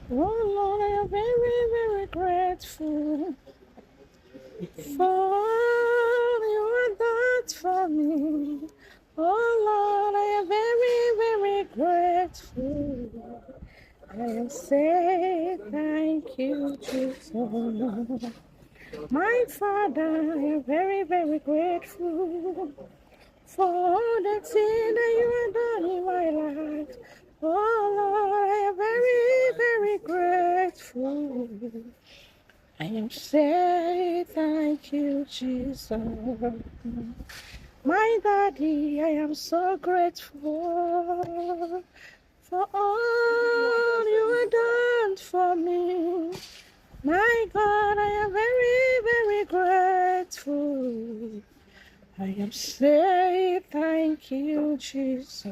Oh Lord, I am very, very grateful for all you have done for me. Oh Lord, I am very, very grateful. I am say thank you, Jesus. My Father, I am very, very grateful for all the things that you have done in my life. Oh Lord, I am very, very grateful. I am say thank you, Jesus. My daddy, I am so grateful for all you have done for me. My God, I am very, very grateful. I am say thank you, Jesus.